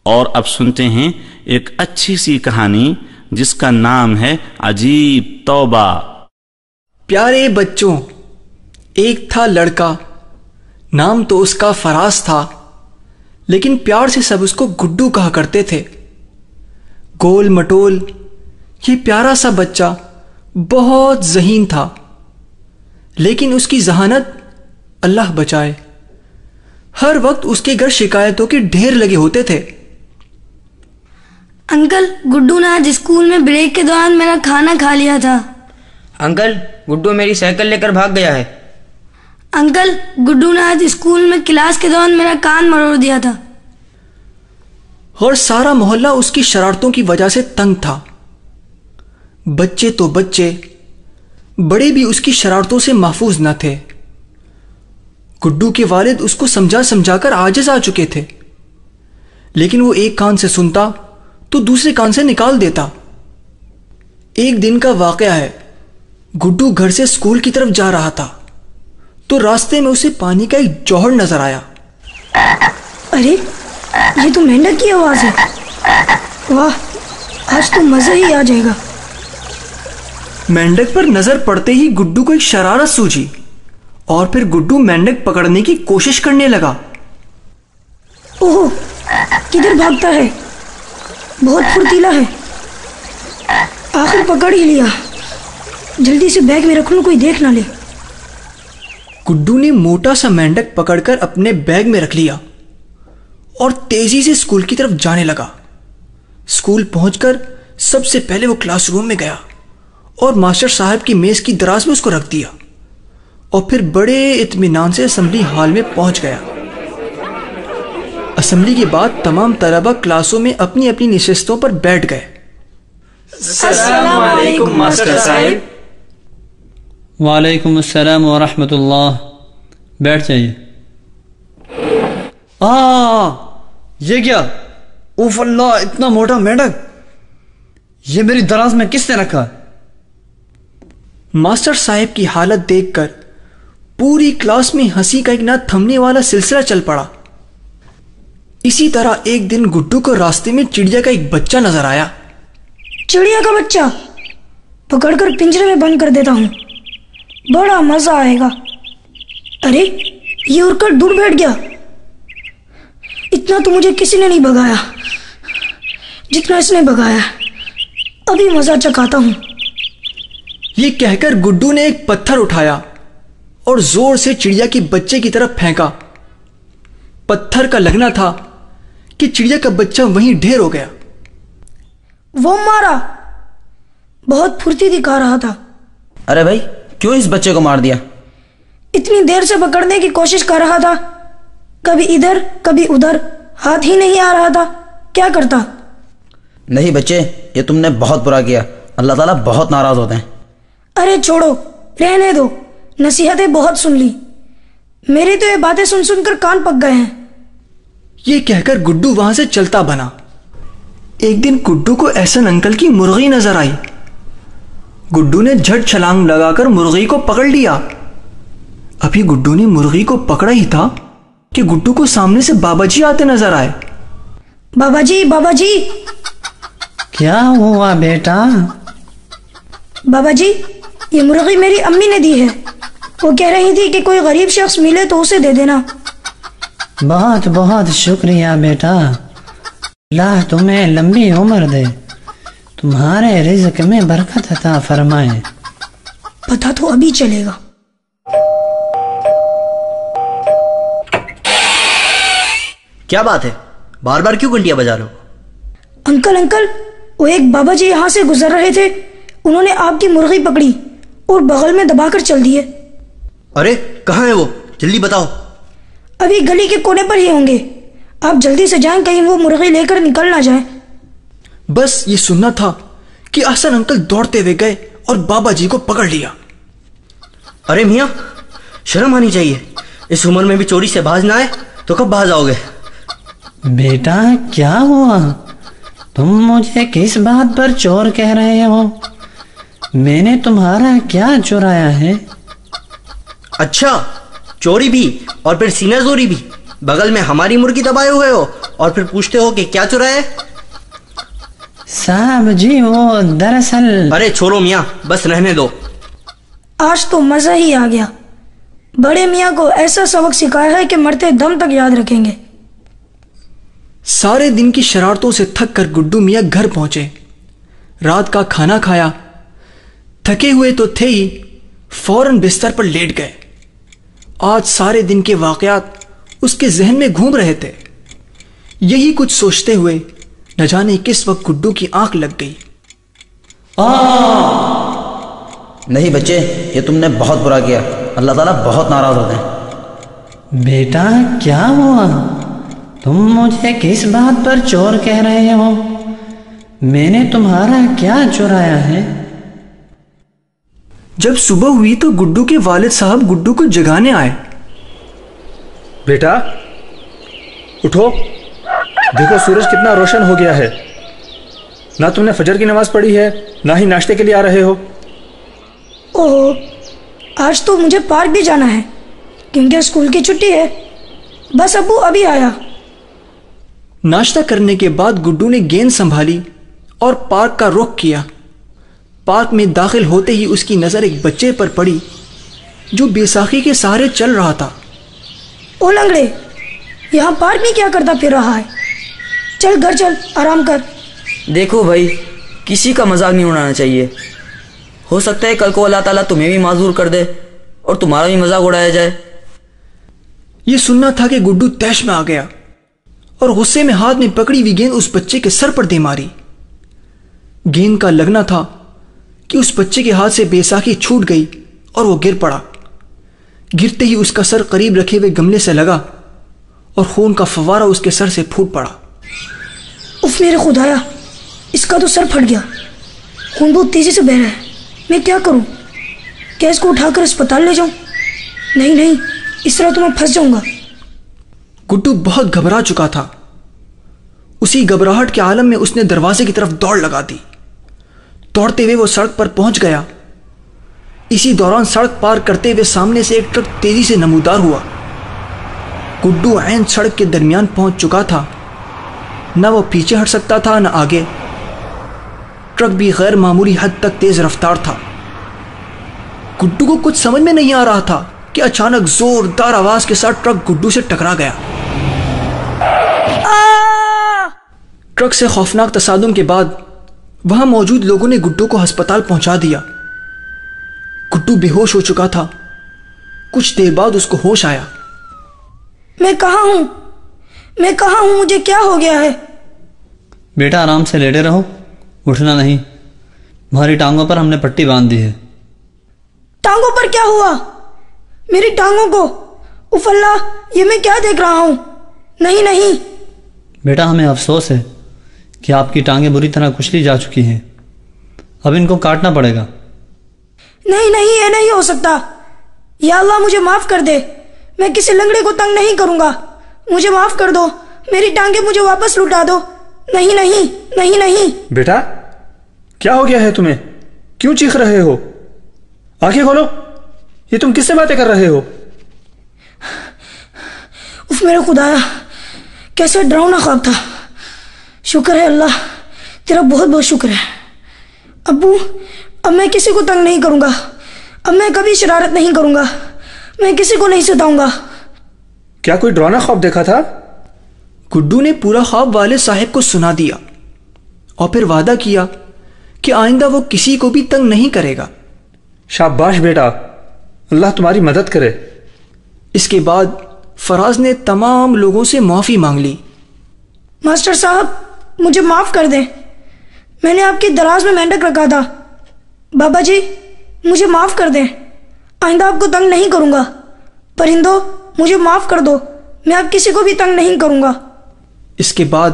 اور اب سنتے ہیں ایک اچھی سی کہانی جس کا نام ہے عجیب توبہ۔ پیارے بچوں، ایک تھا لڑکا، نام تو اس کا فراز تھا، لیکن پیار سے سب اس کو گڈو کہا کرتے تھے۔ گول مٹول یہ پیارا سا بچہ بہت ذہین تھا، لیکن اس کی ذہانت اللہ بچائے، ہر وقت اس کے گھر شکایتوں کے ڈھیر لگے ہوتے تھے۔ انکل، گڈو نے آج اسکول میں بریک کے دوران میرا کھانا کھا لیا تھا۔ انکل، گڈو میری سائیکل لے کر بھاگ گیا ہے۔ انکل، گڈو نے آج اسکول میں کلاس کے دوران میرا کان مروڑ دیا تھا۔ اور سارا محلہ اس کی شرارتوں کی وجہ سے تنگ تھا۔ بچے تو بچے، بڑے بھی اس کی شرارتوں سے محفوظ نہ تھے۔ گڈو کے والد اس کو سمجھا سمجھا کر عاجز آ چکے تھے، لیکن وہ ایک کان سے سنتا تو دوسرے کان سے نکال دیتا۔ ایک دن کا واقعہ ہے، گڈو گھر سے اسکول کی طرف جا رہا تھا تو راستے میں اسے پانی کا ایک جوہر نظر آیا۔ ارے، یہ تو مینڈک کی آواز ہے۔ واہ، آج تو مزہ ہی آ جائے گا۔ مینڈک پر نظر پڑتے ہی گڈو کو ایک شرارت سوجھی، اور پھر گڈو مینڈک پکڑنے کی کوشش کرنے لگا۔ اوہ، کدھر بھاگتا ہے؟ بہت پھرتیلا ہے۔ آخر پکڑ ہی لیا۔ جلدی سے بیگ میں رکھ لوں، کوئی دیکھ نہ لے۔ گڈو نے موٹا سا مینڈک پکڑ کر اپنے بیگ میں رکھ لیا اور تیزی سے اسکول کی طرف جانے لگا۔ اسکول پہنچ کر سب سے پہلے وہ کلاس روم میں گیا اور ماسٹر صاحب کی میز کی دراز میں اس کو رکھ دیا، اور پھر بڑے اطمینان سے اسمبلی ہال میں پہنچ گیا۔ اسمبلی کے بعد تمام طلبہ کلاسوں میں اپنی اپنی نشستوں پر بیٹھ گئے۔ السلام علیکم ماسٹر صاحب۔ وعلیکم السلام ورحمۃ اللہ۔ بیٹھ جائیے۔ یہ کیا؟ اوف اللہ، اتنا موٹا مینڈک، یہ میری دراز میں کس نے رکھا؟ ماسٹر صاحب کی حالت دیکھ کر پوری کلاس میں ہنسی کا ایک نہ تھمنے والا سلسلہ چل پڑا۔ اسی طرح ایک دن گڈو کو راستے میں چڑیا کا ایک بچہ نظر آیا۔ چڑیا کا بچہ پکڑ کر پنجرے میں بند کر دیتا ہوں، بڑا مزہ آئے گا۔ ارے، یہ اڑ کر دور بیٹھ گیا۔ اتنا تو مجھے کسی نے نہیں بھگایا جتنا اس نے بھگایا، ابھی مزہ چکھاتا ہوں۔ یہ کہہ کر گڈو نے ایک پتھر اٹھایا اور زور سے چڑیا کے بچے کی طرف پھینکا۔ پتھر کا لگنا تھا کہ چڑیا کا بچہ وہیں ڈھیر ہو گیا۔ وہ مارا، بہت پھرتی دکھا رہا تھا۔ ارے بھائی، کیوں اس بچے کو مار دیا؟ اتنی دیر سے پکڑنے کی کوشش کر رہا تھا، کبھی ادھر کبھی ادھر، ہاتھ ہی نہیں آ رہا تھا، کیا کرتا؟ نہیں بچے، یہ تم نے بہت برا کیا، اللہ تعالیٰ بہت ناراض ہوتے ہیں۔ ارے چھوڑو، رہنے دو، نصیحتیں بہت سن لی، میری تو یہ باتیں سن سن کر کان پک گئے ہیں۔ یہ کہہ کر گڈو وہاں سے چلتا بنا۔ ایک دن گڈو کو احسن انکل کی مرغی نظر آئی۔ گڈو نے جھٹ چھلانگ لگا کر مرغی کو پکڑ لیا۔ ابھی گڈو نے مرغی کو پکڑا ہی تھا کہ گڈو کو سامنے سے بابا جی آتے نظر آئے۔ بابا جی، بابا جی۔ کیا ہوا بیٹا؟ بابا جی، یہ مرغی میری امی نے دی ہے، وہ کہہ رہی تھی کہ کوئی غریب شخص ملے تو اسے دے دینا۔ بہت بہت شکریہ بیٹا، اللہ تمہیں لمبی عمر دے، تمہارے رزق میں برکت عطا فرمائے۔ پتہ تو ابھی چلے گا۔ کیا بات ہے، بار بار کیوں گھنٹیاں بجا رہے ہو؟ انکل، وہ ایک بابا جی یہاں سے گزر رہے تھے، انہوں نے آپ کی مرغی پکڑی اور بغل میں دبا کر چل دیے۔ ارے کہاں ہے وہ؟ جلدی بتاؤ۔ ابھی گلی کے کونے پر ہی ہوں گے، آپ جلدی سے جائیں، کہیں وہ مرغی لے کر نکل نہ جائیں۔ بس یہ سننا تھا کہ احسن انکل دوڑتے ہوئے گئے اور بابا جی کو پکڑ لیا۔ ارے میاں، شرم آنی چاہیے، اس عمر میں بھی چوری سے باز نہ آئے تو کب باز آؤ گے؟ بیٹا کیا ہوا؟ تم مجھے کس بات پر چور کہہ رہے ہو؟ میں نے تمہارا کیا چرایا ہے؟ اچھا، چوری بھی اور پھر سینہ زوری بھی، بغل میں ہماری مرغی دبائے ہوئے ہو اور پھر پوچھتے ہو کہ کیا چرائے؟ صاحب جی وہ دراصل... ارے چھوڑو میاں، بس رہنے دو. آج تو مزہ ہی آ گیا. بڑے میاں کو ایسا سبق سکھایا ہے کہ مرتے دم تک یاد رکھیں گے. سارے دن کی شرارتوں سے تھک کر گڈو میاں گھر پہنچے. رات کا کھانا کھایا. تھکے ہوئے تو تھے ہی، فوراً بستر پر لیٹ گئے. آج سارے دن کے واقعات اس کے ذہن میں گھوم رہے تھے. یہی کچھ سوچتے ہوئے نہ جانے کس وقت گڈو کی آنکھ لگ گئی. نہیں بچے، یہ تم نے بہت برا کیا. اللہ تعالیٰ بہت ناراض ہوتے ہیں. بیٹا کیا ہوا؟ تم مجھے کس بات پر چور کہہ رہے ہو؟ میں نے تمہارا کیا چرایا ہے؟ جب صبح ہوئی تو گڈو کے والد صاحب گڈو کو جگانے آئے. بیٹا اٹھو، دیکھو سورج کتنا روشن ہو گیا ہے. نہ تم نے فجر کی نماز پڑھی ہے، نہ ہی ناشتے کے لیے آ رہے ہو. اوہ، آج تو مجھے پارک بھی جانا ہے کیونکہ اسکول کی چھٹی ہے. بس ابو ابھی آیا. ناشتہ کرنے کے بعد گڈو نے گیند سنبھالی اور پارک کا رخ کیا. پارک میں داخل ہوتے ہی اس کی نظر ایک بچے پر پڑی جو بیساکھی کے سہارے چل رہا تھا. او لنگڑے، یہاں پارک میں کیا کرتا پھر رہا ہے؟ چل گھر چل، آرام کر. دیکھو بھائی، کسی کا مذاق نہیں اڑانا چاہیے. ہو سکتا ہے کل کو اللہ تعالیٰ تمہیں بھی معذور کر دے اور تمہارا بھی مذاق اڑایا جائے. یہ سننا تھا کہ گڈو طیش میں آ گیا اور غصے میں ہاتھ میں پکڑی ہوئی گیند اس بچے کے سر پر دے ماری. گیند کا لگنا تھا کہ اس بچے کے ہاتھ سے بیساکھی چھوٹ گئی اور وہ گر پڑا. گرتے ہی اس کا سر قریب رکھے ہوئے گملے سے لگا اور خون کا فوارہ اس کے سر سے پھوٹ پڑا. اف میرے خدایا، اس کا تو سر پھٹ گیا. خون بہت تیزی سے بہ رہا ہے. میں کیا کروں؟ کیا اس کو اٹھا کر اسپتال لے جاؤں؟ نہیں، اس طرح تو میں پھنس جاؤں گا. گڈو بہت گھبرا چکا تھا. اسی گھبراہٹ کے عالم میں اس نے دروازے کی طرف دوڑ لگا دی. دوڑتے ہوئے وہ سڑک پر پہنچ گیا. اسی دوران سڑک پار کرتے ہوئے سامنے سے ایک ٹرک تیزی سے نمودار ہوا. گڈو عین سڑک کے درمیان پہنچ چکا تھا. نہ وہ پیچھے ہٹ سکتا تھا نہ آگے. ٹرک بھی غیر معمولی حد تک تیز رفتار تھا. گڈو کو کچھ سمجھ میں نہیں آ رہا تھا کہ اچانک زوردار آواز کے ساتھ ٹرک گڈو سے ٹکرا گیا. ٹرک سے خوفناک تصادم کے بعد وہاں موجود لوگوں نے گڈو کو ہسپتال پہنچا دیا. گڈو بے ہوش ہو چکا تھا. کچھ دیر بعد اس کو ہوش آیا. میں کہاں ہوں؟ مجھے کیا ہو گیا ہے؟ بیٹا آرام سے لیٹے رہو، اٹھنا نہیں. تمہاری ٹانگوں پر ہم نے پٹی باندھ دی ہے. ٹانگوں پر کیا ہوا؟ میری ٹانگوں کو؟ اف اللہ، یہ میں کیا دیکھ رہا ہوں؟ نہیں. بیٹا ہمیں افسوس ہے کہ آپ کی ٹانگیں بری طرح کچلی جا چکی ہیں. اب ان کو کاٹنا پڑے گا. نہیں، یہ نہیں ہو سکتا. یا اللہ مجھے معاف کر دے. میں کسی لنگڑے کو تنگ نہیں کروں گا. مجھے معاف کر دو. میری ٹانگیں مجھے واپس لوٹا دو. نہیں. بیٹا کیا ہو گیا ہے تمہیں؟ کیوں چیخ رہے ہو؟ آنکھیں کھولو. یہ تم کس سے باتیں کر رہے ہو؟ اف میرے خدایا، کیسا ڈراؤنا خواب تھا. شکر ہے اللہ، تیرا بہت بہت شکر ہے. ابو، اب میں کسی کو تنگ نہیں کروں گا. اب میں کبھی شرارت نہیں کروں گا. میں کسی کو نہیں ستاؤں گا. کیا کوئی ڈراؤنا خواب دیکھا تھا؟ گڈو نے پورا خواب والد صاحب کو سنا دیا اور پھر وعدہ کیا کہ آئندہ وہ کسی کو بھی تنگ نہیں کرے گا. شاباش بیٹا، اللہ تمہاری مدد کرے. اس کے بعد فراز نے تمام لوگوں سے معافی مانگ لی. ماسٹر صاحب مجھے معاف کر دیں. میں نے آپ کی دراز میں مینڈک رکھا تھا. بابا جی مجھے معاف کر دیں. آئندہ آپ کو تنگ نہیں کروں گا. پرندوں مجھے معاف کر دو. میں اب کسی کو بھی تنگ نہیں کروں گا. اس کے بعد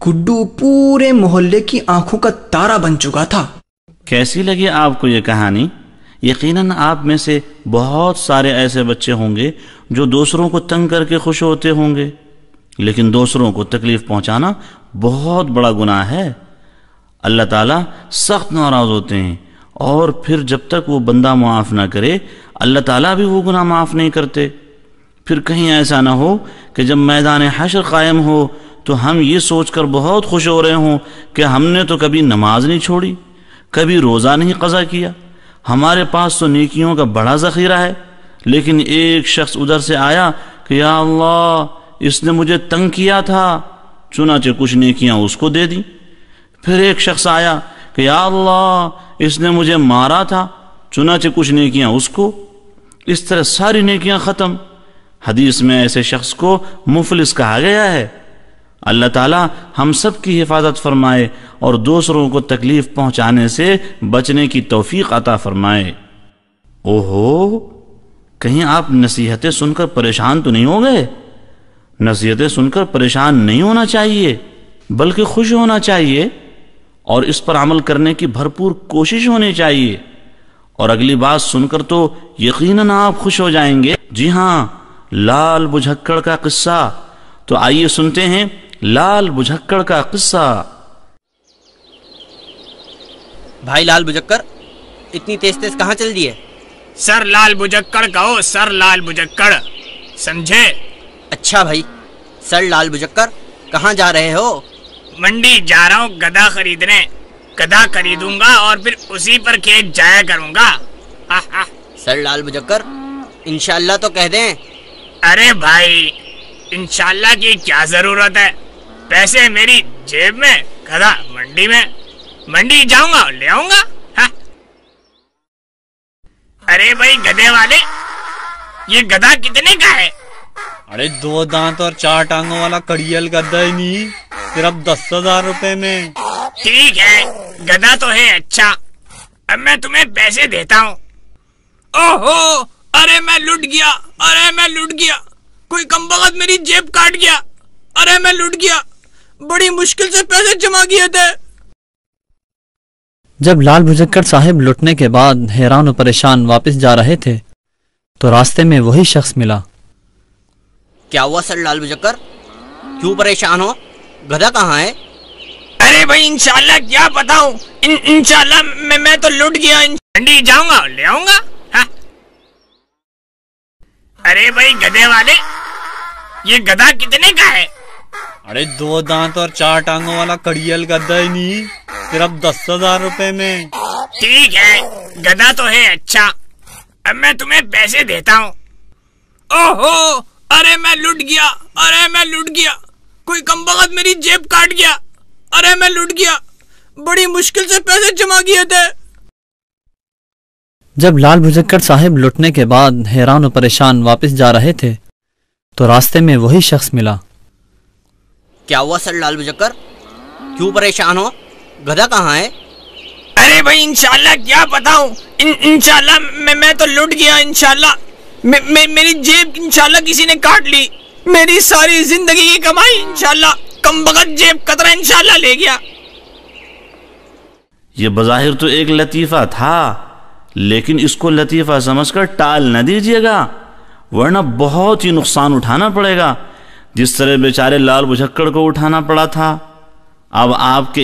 گڈو پورے محلے کی آنکھوں کا تارا بن چکا تھا. کیسی لگی آپ کو یہ کہانی؟ یقیناً آپ میں سے بہت سارے ایسے بچے ہوں گے جو دوسروں کو تنگ کر کے خوش ہوتے ہوں گے، لیکن دوسروں کو تکلیف پہنچانا بہت بڑا گناہ ہے. اللہ تعالیٰ سخت ناراض ہوتے ہیں، اور پھر جب تک وہ بندہ معاف نہ کرے اللہ تعالیٰ بھی وہ گناہ معاف نہیں کرتے. پھر کہیں ایسا نہ ہو کہ جب میدان حشر قائم ہو تو ہم یہ سوچ کر بہت خوش ہو رہے ہوں کہ ہم نے تو کبھی نماز نہیں چھوڑی، کبھی روزہ نہیں قضا کیا، ہمارے پاس تو نیکیوں کا بڑا ذخیرہ ہے، لیکن ایک شخص ادھر سے آیا کہ یا اللہ اس نے مجھے تنگ کیا تھا، چنانچہ کچھ نیکیاں اس کو دے دیں۔ پھر ایک شخص آیا کہ یا اللہ اس نے مجھے مارا تھا، چنانچہ کچھ نیکیاں اس کو، اس طرح ساری نیکیاں ختم۔ حدیث میں ایسے شخص کو مفلس کہا گیا ہے۔ اللہ تعالیٰ ہم سب کی حفاظت فرمائے اور دوسروں کو تکلیف پہنچانے سے بچنے کی توفیق عطا فرمائے۔ اوہو، کہیں آپ نصیحتیں سن کر پریشان تو نہیں ہو گئے؟ نصیحتیں سن کر پریشان نہیں ہونا چاہیے، بلکہ خوش ہونا چاہیے اور اس پر عمل کرنے کی بھرپور کوشش ہونی چاہیے، اور اگلی بات سن کر تو یقیناً آپ خوش ہو جائیں گے۔ جی ہاں، لال بجھکڑ کا قصہ۔ تو آئیے سنتے ہیں لال بجھکڑ کا قصہ۔ بھائی لال بجھکڑ، اتنی تیز تیز کہاں چل دیے؟ سر لال بجھکڑ کہو، سر لال بجھکڑ، سمجھے؟ اچھا بھائی، سر لال بجھکڑ کہاں جا رہے ہو؟ منڈی جا رہا ہوں گدھا خریدنے، گدھا خریدوں گا اور پھر اسی پر کھیت جایا کروں گا۔ سر لال بجھکڑ انشاءاللہ تو کہہ دیں۔ ارے بھائی، انشاءاللہ کی کیا ضرورت ہے؟ پیسے میری جیب میں، گدھا منڈی میں، منڈی جاؤں گا لے آؤں گا۔ ارے بھائی گدھے والے، یہ گدھا کتنے کا ہے؟ ارے 2 دانت اور 4 ٹانگوں والا کڑیل گدھا ہی نہیں، صرف 10,000 روپے میں۔ ٹھیک ہے، گدھا تو ہے اچھا، اب میں تمہیں پیسے دیتا ہوں۔ اوہو، ارے میں لٹ گیا، ارے میں لٹ گیا، کوئی کمبخت میری جیب کاٹ گیا، ارے میں لٹ گیا، بڑی مشکل سے پیسے جمع کیے تھے۔ جب لال بجھکڑ صاحب لٹنے کے بعد حیران و پریشان واپس جا رہے تھے تو راستے میں وہی شخص ملا۔ کیا ہوا سر لال بجھکڑ، کیوں پریشان ہو؟ گدھا کہاں ہے؟ ارے بھائی انشاءاللہ کیا بتاؤں، انشاءاللہ میں تو لٹ گیا، منڈی جاؤں گا لے آؤں گا۔ ارے بھائی گدھے والے، یہ گدھا کتنے کا ہے؟ ارے 2 دانت اور 4 ٹانگوں والا کڑیل گدھا ہی نہیں، صرف 10,000 روپے میں۔ ٹھیک ہے، گدھا تو ہے اچھا، اب میں تمہیں پیسے دیتا ہوں۔ اوہو، ارے میں لٹ گیا، ارے میں لٹ گیا، کوئی کمبخت میری جیب کاٹ گیا، ارے میں لٹ گیا، بڑی مشکل سے پیسے جمع کیے تھے۔ جب لال بجھکڑ صاحب لٹنے کے بعد حیران و پریشان واپس جا رہے تھے تو راستے میں وہی شخص ملا۔ کیا ہوا سر لال بجھکڑ، کیوں پریشان ہو؟ گدھا کہاں ہے؟ ارے بھائی انشاءاللہ کیا بتاؤں، انشاءاللہ میں تو لٹ گیا، انشاءاللہ میری جیب انشاءاللہ کسی نے کاٹ لی، میری ساری زندگی کی کمائی انشاءاللہ کمبخت جیب قطرہ انشاءاللہ لے گیا۔ یہ بظاہر تو ایک لطیفہ تھا، لیکن اس کو لطیفہ سمجھ کر ٹال نہ دیجیے گا، ورنہ بہت ہی نقصان اٹھانا پڑے گا، جس طرح بیچارے لال بجھکڑ کو اٹھانا پڑا تھا۔ اب آپ کے